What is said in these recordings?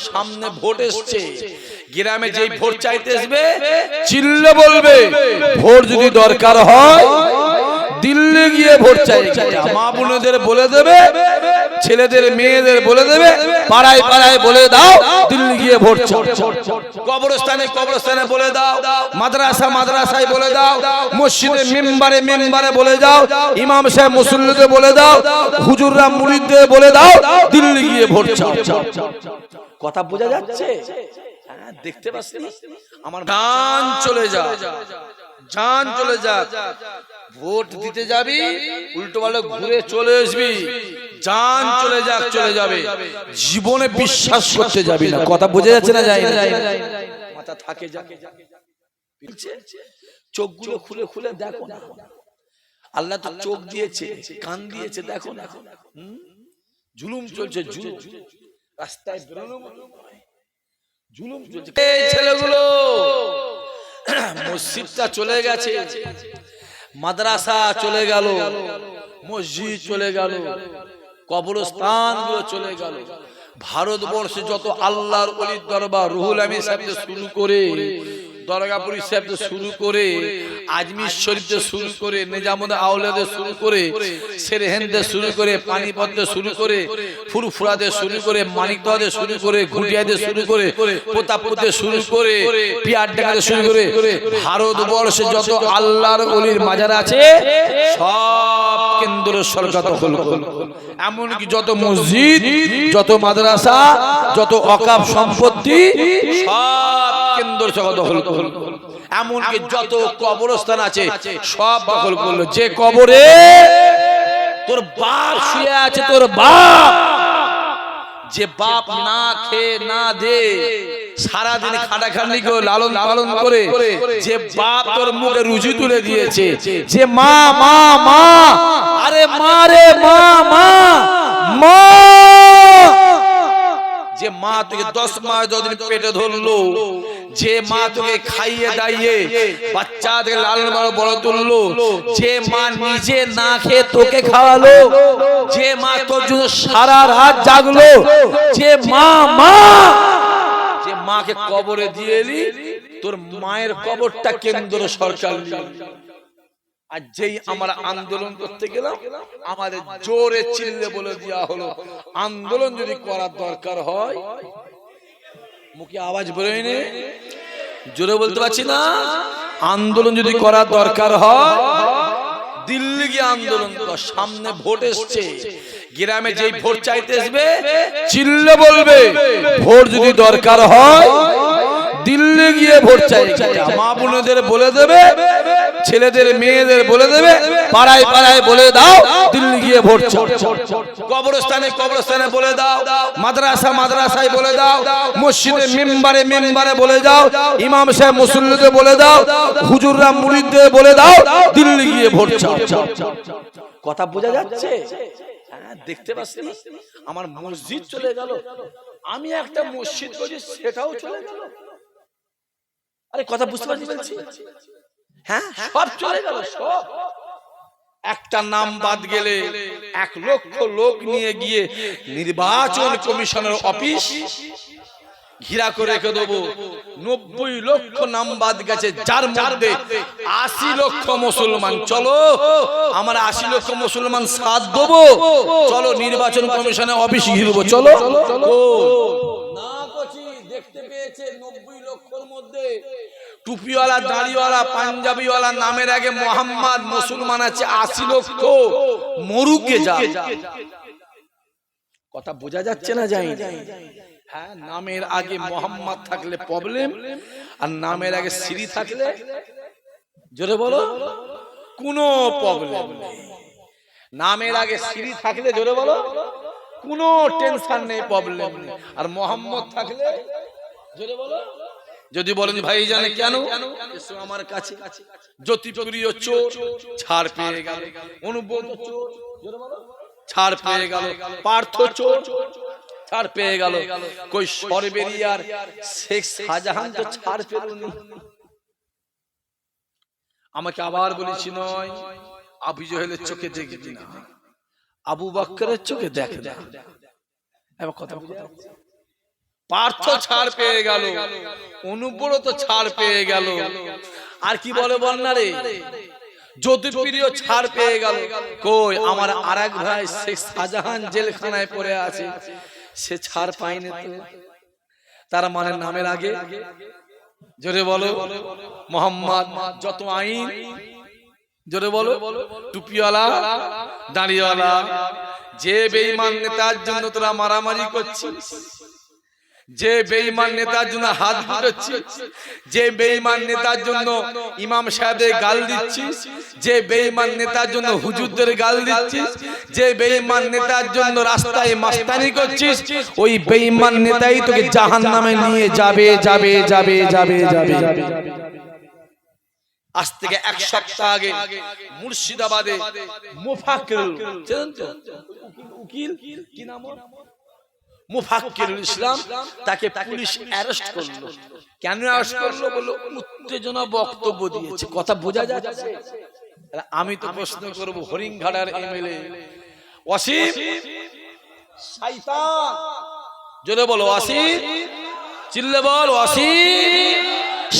সামনে ভোট এসছে, গ্রামে যেই ভোট চাইতে আসবে চিল্লে বলবে ভোট যদি দরকার হয় দিল্লি গিয়ে ভোট চাইবে। মা বোনদের বলে দেবে, ছেলেদের মেয়েদের বলে দেবে, পাড়ায় পাড়ায় বলে দাও দিল্লি গিয়ে ভোট চাও। কবরস্থানে কবরস্থানে বলে দাও, মাদ্রাসা মাদ্রাসায় বলে দাও, মসজিদে মেম্বারে মেম্বারে বলে দাও, ইমাম সাহেব মুসল্লিদের বলে দাও, হুজুররা মুরিদদের বলে দাও দিল্লি গিয়ে ভোট চাও। কথা বোঝা যাচ্ছে? হ্যাঁ, দেখতে পাচ্ছি আমার জান চলে যা, জান চলে যা, ভোট দিতে যাবি উল্টো পাল্টা ঘুরে চলে আসবি, জান চলে যাক চলে যাবে, জীবনে বিশ্বাস করতে যাবি না। কথা বোঝা যাচ্ছে না? যায় না? মাথা থাকে যা, চোখগুলো খুলে খুলে দেখো না, আল্লাহ তো চোখ দিয়েছে, কান দিয়েছে, দেখো না। জুলুম চলছে, জুলুম রাস্তায় বেরোনো জুলুম চলছে। এই ছেলেগুলো মসজিদটা চলে গেছে, মাদ্রাসা চলে গেল, মসজিদ চলে গেল, কবরস্থান গুলো চলে গেল। ভারতবর্ষে যত আল্লাহর ওলির দরবার, রুহুল আমিন সাহেব থেকে শুরু করে, দরগাপুরি সাহেব থেকে শুরু করে, আজমির শরীফ থেকে শুরু করে, নিজামুদ্দিন আউলিয়া থেকে শুরু করে, সেরহিন্দ থেকে শুরু করে, পানিপত থেকে শুরু করে, ফুরফুরা থেকে শুরু করে, মানিকদহ থেকে শুরু করে, ঘুটিয়া থেকে শুরু করে, প্রতাপপুর থেকে শুরু করে, পিয়ারডাঙ্গা থেকে শুরু করে, ভারতবর্ষে যত আল্লাহর ওলির মাজার আছে সব কেন্দ্র সরকার দখল করে। এমনকি যত মসজিদ, যত মাদ্রাসা, যত ওয়াকফ সম্পত্তি সব কেন্দ্র সরকার দখল করলো। এমনকি যত কবরস্থান আছে সব দখল করলো। যে কবরে তোর বাপ শুয়ে আছে, তোর বাপ, যে বাপ না খেয়ে না দে সারাদিন খাটাখাটনি করে লালন পালন করে, যে বাপ তোর মুখে রুজি তুলে দিয়েছে, যে মা মা মা, আরে মা রে মা মা মা, যে মা তোকে 10 মাস 10 দিন পেটে ধরলো, যে মা তোকে খাইয়ে দাইয়ে বাচ্চাদের লালন পালন বড় তুললো, যে মা নিজে না খেয়ে তোকে খাওয়ালো, যে মা তোর জন্য সারা রাত জাগলো, যে মা মা, যে মাকে কবরে দিয়ে এলি, তোর মায়ের কবরটা কেন্দ্র সরকার। আর যেই আমরা আন্দোলন করতে গেলাম আমাদের জোরে চিল্লে বলে দেওয়া হলো আন্দোলন যদি করার দরকার হয়, মুখে আওয়াজ বেরোয়নি, জোরে বলতে পারছি না, আন্দোলন যদি করার দরকার হয় দিল্লি গিয়ে আন্দোলন কর। সামনে ভোট এসছে, গ্রামে যেই ভোট চাইতে আসবে চিল্লে বলবে ভোট যদি দরকার হয় দিল্লি গিয়ে ভোট চাইবে। মা বোনদের বলে দেবে, ছেলেদের মেয়েদের বলে দেবে, পাড়ায় পাড়ায় বলে দাও দিল্লি গিয়ে ভোট চাও। কবরস্থানে কবরস্থানে বলে দাও, মাদ্রাসা মাদ্রাসায় বলে দাও, মসজিদে মেম্বারে মেম্বারে বলে দাও, ইমাম সাহেব মুসল্লিদের বলে দাও, হুজুররা মুরিদদের বলে দাও দিল্লি গিয়ে ভোট চাও। কথা বোঝা যাচ্ছে? হ্যাঁ, দেখতে পাচ্ছি আমার মসজিদ চলে গেল, আমি একটা মসজিদ করেছি সেটাও চলে গেল। আরে কথা বুঝতে পারছি বলছি? হ্যাঁ, সব চলে গেল, সব। একটা নাম বাদ গেলে 1 লক্ষ লোক নিয়ে গিয়ে নির্বাচন কমিশনের অফিস ঘিরা করে রেখে দেবো। 90 লক্ষ নাম বাদ গেছে, যার মধ্যে 80 লক্ষ মুসলমান। চলো আমরা 80 লক্ষ মুসলমান সাথ দেবো, চলো নির্বাচন কমিশনের অফিস ঘিরবো, চলো। না কচি দেখতে পেয়েছে 90 লক্ষর মধ্যে টুপিওয়ালা, দাড়িওয়ালা, পাঞ্জাবিওয়ালা নামের আগে মোহাম্মদ মুসলমান আছে 80 লক্ষ। মরুকে যা। কথা বোঝা যাচ্ছে না? যাই হ্যাঁ, নামের আগে মোহাম্মদ থাকলে প্রবলেম, আর নামের আগে শ্রী থাকলে জোরে বলো কোনো প্রবলেম নেই। নামের আগে শ্রী থাকলে জোরে বলো কোনো টেনশন নেই, প্রবলেম নেই। আর মোহাম্মদ থাকলে জোরে বলো, যদি বলেন ভাই জানে কেন, আমার কাছে জ্যোতিপ্রিয় চোর ছাড় পেয়ে গেল, অনুব্রত চোর জোরে বলো ছাড় পেয়ে গেল, পার্থ চোর ছাড় পেয়ে গেল, কই সরবেরিয়ার শেখ শাহজাহান তো ছাড় পেলনি। আমাকে আবার বলেছি নয়, আবু জহেলের চোখে দেখবি না, আবু বকরের চোখে দেখ না। এবার কথা বুঝে যাচ্ছে? পার্থ ছাড় পেয়ে গেল, অনুব্রত ছাড় পেয়ে গেল, আর কি বলে বল না রে, জ্যোতিপ্রিয় ছাড় পেয়ে গেল। কই আমার আরেক ভাই শেখ শাহজাহান জেলখানায় পড়ে আছে, সে ছাড় পায়নি তো। তার মানে নামের আগে জোরে বলো মোহাম্মদ, যত আইন জোরে বলো টুপিওয়ালা দাড়িওয়ালা। যে বেঈমান নেতার জন্য তোরা মারামারি করছিস, যে বেঈমান নেতার জন্য হাত ধুচ্ছিস, যে বেঈমান নেতার জন্য ইমাম সাহেবদের গাল দিচ্ছিস, যে বেঈমান নেতার জন্য হুজুরদের গাল দিচ্ছিস, যে বেঈমান নেতার জন্য রাস্তায় মাস্তানি করছিস, ওই বেঈমান নেতাই তোকে জাহান্নামে নিয়ে যাবে যাবে যাবে যাবে যাবে। আজ থেকে এক সপ্তাহ আগে মুর্শিদাবাদে মুফাক্কিরুল উকিল কি নাম মুফাক্কিরুল ইসলাম, তাকে পুলিশ অ্যারেস্ট করলো। কেন অ্যারেস্ট করলো? বললো উত্তেজনা বক্তব্য দিয়েছে। কথা বোঝা যাচ্ছে? আমি তো প্রশ্ন করব, হরিণঘাটার এমএলএ ওয়াসিম শয়তান, জোরে বলো ওয়াসিম, চিল্লে বল ওয়াসিম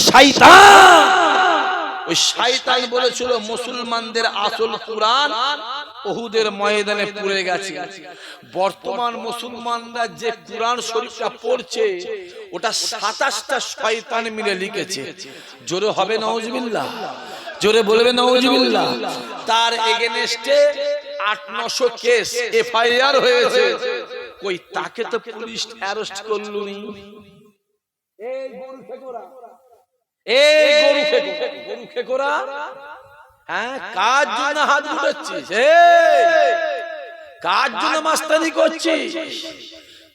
শয়তান। ওই শয়তান বলেছিল মুসলমানদের আসল কুরআন উহুদের ময়দানে পুড়ে গেছে। বর্তমান মুসলমানরা যে কুরআন শরীফটা পড়ছে, ওটা 27টা শয়তান মিলে লিখেছে। জোরে হবে নাউজুবিল্লাহ, জোরে বলবে নাউজুবিল্লাহ। তার এগেইনস্টে 800-900 কেস এফআইআর হয়েছে। কই তাকে তো পুলিশ অ্যারেস্ট করলো নি। এই গরু ফেকোরা, এই গরু ফেকোরা, হ্যাঁ কার জন্য হাত উঠাচ্ছিস? কার জন্য মাস্তানি করছিস?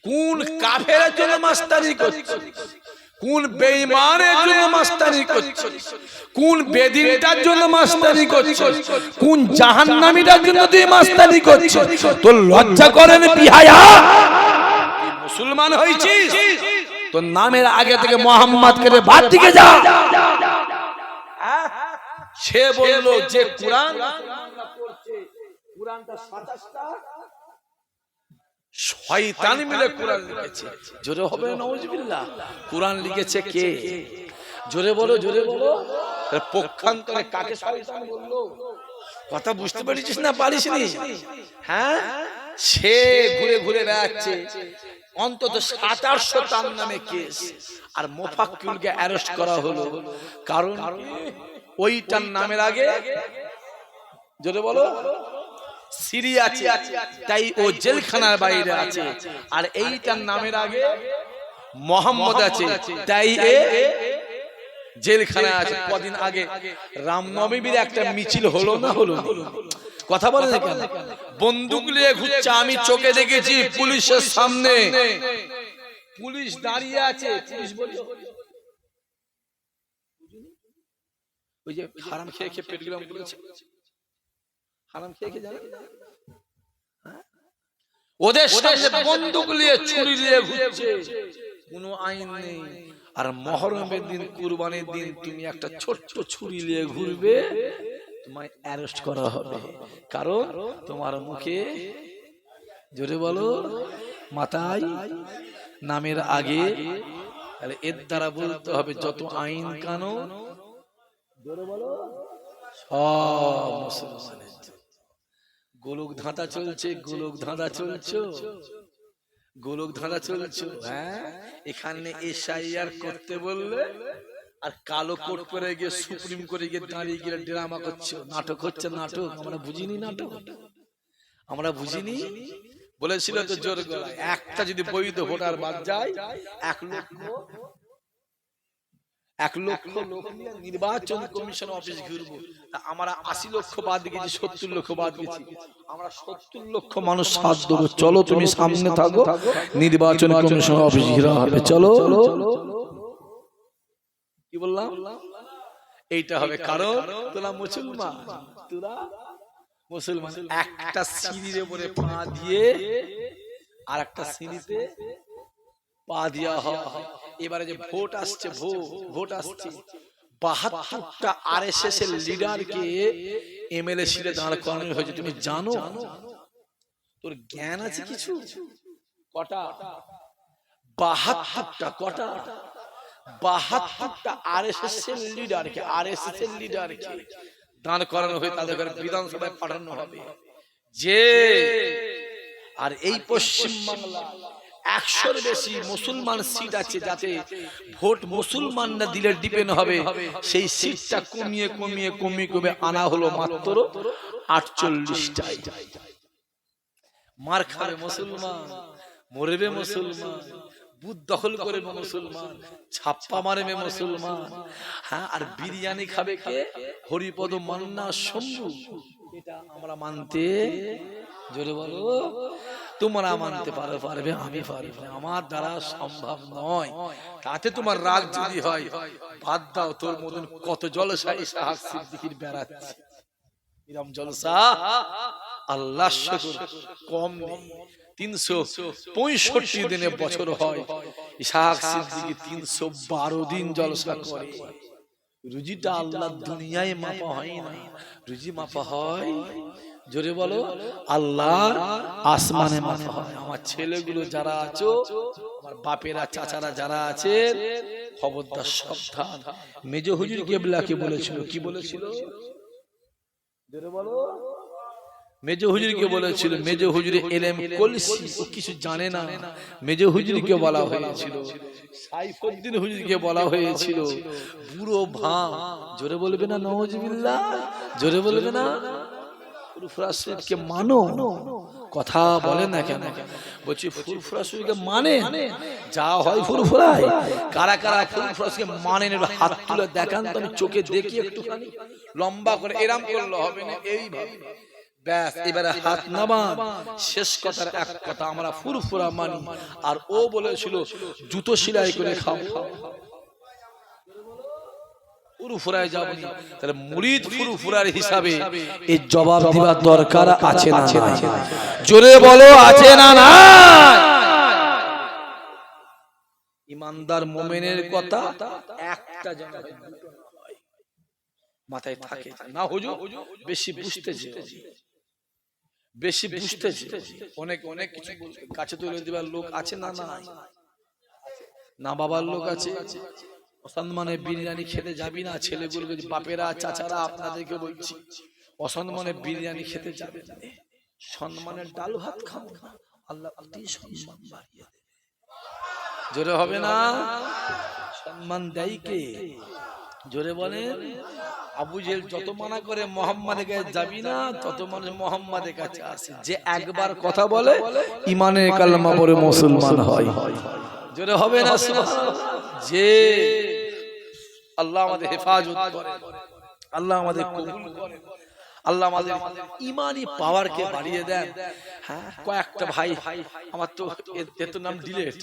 কোন কাফেরের জন্য মাস্তানি করছিস? কোন বেঈমানের জন্য মাস্তানি করছিস? কোন বেদিনটার জন্য মাস্তানি করছিস? কোন জাহান্নামীটার জন্য তুই মাস্তানি করছিস? তোর লজ্জা করে না বিহায়া? তুই মুসলমান হয়েছিস, তোর নামের আগে থেকে মোহাম্মদ করে বাদ দিকে যা। সে বলল যে কুরআন কুরআনটা 27টা শয়তান মিলে কুরআন লিখেছে। জোরে হবে নাউজুবিল্লাহ। কুরআন লিখেছে কে? জোরে বলো, জোরে বলো। পক্ষান্তরে কাকে শয়তান বললো? কথা বুঝতে পারছিস না পারিসনি? হ্যাঁ, সে ঘুরে ঘুরে বেড়াচ্ছে, অন্তত 700-800 তার নামে কেস। আর মুফাক্কিরকে অ্যারেস্ট করা হলো, কারণ ওইটার নামের আগে জোরে বলো সিরি আছে, তাই ও জেলখানার বাইরে আছে। আর এইটার নামের আগে মোহাম্মদ আছে, তাই এ জেলখানায় আছে। কদিন আগে রামনবমীর একটা মিছিল হলো না? হলো। কথা বলে না কেন? বন্দুক নিয়ে ঘুরছে, আমি চোখে দেখেছি পুলিশের সামনে। পুলিশ দাঁড়িয়ে আছে, পুলিশ বলছে ওই যে হারাম খেয়ে খেয়ে পেট গ্রাম করেছে, হারাম খেয়ে খেয়ে জানে ওদের সামনে বন্দুক নিয়ে ছুরি নিয়ে ঘুরছে, কোনো আইন নেই। আর মুহররমের দিন, কুরবানির দিন তুমি একটা ছোট্ট ছুরি নিয়ে ঘুরবে, তোমায় অ্যারেস্ট করা হবে। কারণ তোমার মুখে জোরে বলো মাথায় নামের আগে, তাহলে এর দ্বারা বলতে হবে যত আইন কানুন জোরে বলো সব মুসলমানের। গোলক ধাঁধা চলছে, গোলক ধাঁধা চলছে, গোলক ধাঁধা চলছে। হ্যাঁ, এখানে এসআইআর করতে বললে আর কালো কোট পরে গিয়ে সুপ্রিম কোর্টে গিয়ে দাঁড়িয়ে গিয়ে ড্রামা করছে, নাটক হচ্ছে নাটক। আমরা বুঝিনি নাটক, আমরা বুঝিনি। বলেছিল তো জোর গলায়, একটা যদি বৈধ ভোটার বাদ যায় 1 লক্ষ লোক নিয়ে নির্বাচন কমিশন অফিস ঘুরবো। আমরা 80 লক্ষ বাদ গেছি, 70 লক্ষ বাদ গেছি। আমরা 70 লক্ষ মানুষ সাথ দেবো। চলো তুমি সামনে থাকো, নির্বাচন কমিশন অফিস ঘেরা হবে। চলো, কি বললাম? এইটা হবে। কারণ তোরা মুসলমান, তোরা মুসলমান। একটা সিঁড়ির উপরে পা দিয়ে আর একটা সিঁড়িতে পা দিয়া হয়। এবারে যে ভোট আসছে, ভোট আসছে, 72টা আরএসএস এর লিডারকে এমএলএ সিটে দাঁড় করানো হয়েছে। তুমি জানো? তোর জ্ঞান আছে কিছু? কটা? 72টা কটা 72টা আরএসএস এর লিডারকে দাঁড় করানো হয়ে তাদের বিধানসভায় পাঠানো হবে। যে আর এই পশ্চিম বাংলা 100-র বেশি মুসলমান সিট আছে, যাতে ভোট মুসলমানরা দিলে ডিপেন্ড হবে, সেই সিটটা কমিয়ে আনা হলো মাত্র 48টাই। মার খাবে মুসলমান, মরবে মুসলমান, বুথ দখল করে মুসলমান, ছাপ্পা মারবে মুসলমান। হ্যাঁ, আর বিরিয়ানি খাবে কে? হরিপদ মান্না শম্ভু। এটা আমরা মানতে, জোরে বলো, তোমরা মানতে পারবে, আমি পারবো না, আমার দ্বারা সম্ভব নয়। তাতে তোমার রাগ যদি হয়, বাদ দাও, তোর মতন কত জলসা ইসহাক সিদ্দিকীর বেড়াচ্ছে, এরকম জলসা আল্লাহ শুকর কম নেই। 365 দিনে বছর হয়, ইসহাক সিদ্দিকী 312 দিন জলসা করে। রুজিটা আল্লাহ দুনিয়ায় মাপা হয় না, রুজি মাপা হয়, জোরে বলো, আল্লাহর আসমানে মাপা হয়। আমার ছেলেগুলো যারা আছো, আমার বাপেরা চাচারা যারা আছে, খবরদার সাবধান। মেজ হুজুর কেবলাকে বলেছিল, কি বলেছিল? জোরে বলো। মেজ হুজুরকে বলেছিল, মেজ হুজুরে এলেম কলসি, ও কিছু জানে না। মেজ হুজুরকে বলা হয়েছিল, সাইফুদ্দিন হুজুরকে বলা হয়েছিল বুড়ো ভাঁ। জোরে বলবে না নাউজুবিল্লাহ, জোরে বলবে না। ফুরফুরা শরীফকে মানো, কথা বলে না কেন? বলছি ফুরফুরা শরীফকে মানে, যা হয় ফুরফুরায়। কারা কারা ফুরফুরা শরীফকে মানেন হাত তুলে দেখান তো, আমি চোখে দেখি একটুখানি। লম্বা করে এরাম করলে হবে না, এইভাবে ব্যাস। এবারে হাত নামান। শেষ কথার এক কথা, আমরা ফুরফুরা মানি। আর ও বলেছিল জুতো সেলাই করে খাও, ফুরফুরায় যাবনি। তাহলে মুরিদ ফুরফুরার হিসাবে এই জবাব দিবার দরকার আছে না? জোরে বলো, আছে না? না। ইমানদার মুমিনের কথা একটা যেন মাথায় থাকে না। হুজুর বেশি বুঝতেছে, বেশি বুঝতেছে, অনেক অনেক কিছু কাছে তুলে দিবার লোক আছে না? না বাবার লোক আছে। অসম্মানে বিরিয়ানি খেতে যাবি না, ছেলেগুলো বাপেরা চাচারা আপনাদেরকে বলছি, অসম্মানে বিরিয়ানি খেতে যাবে না, সম্মানের ডাল ভাত খাও, আল্লাহ অতি সম্মান বাড়িয়ে দেবে। জোরে হবে না? সম্মান দেয় কে? জোরে বলেন। আবু জেহেল যত মানা করে মুহাম্মাদের কাছে যাবি না, তত মানুষ মুহাম্মাদের কাছে আসে। যে একবার কথা বলে ঈমানের কালেমা পড়ে মুসলমান হয়। জোরে হবে না? যে আল্লাহ আমাদের হেফাজত করে, আল্লাহ আমাদের কবুল করে, আল্লাহ আমাদের ঈমানি পাওয়ারকে বাড়িয়ে দেন। হ্যাঁ, কয়েকটা ভাই আমার তো এত নাম ডিলেট,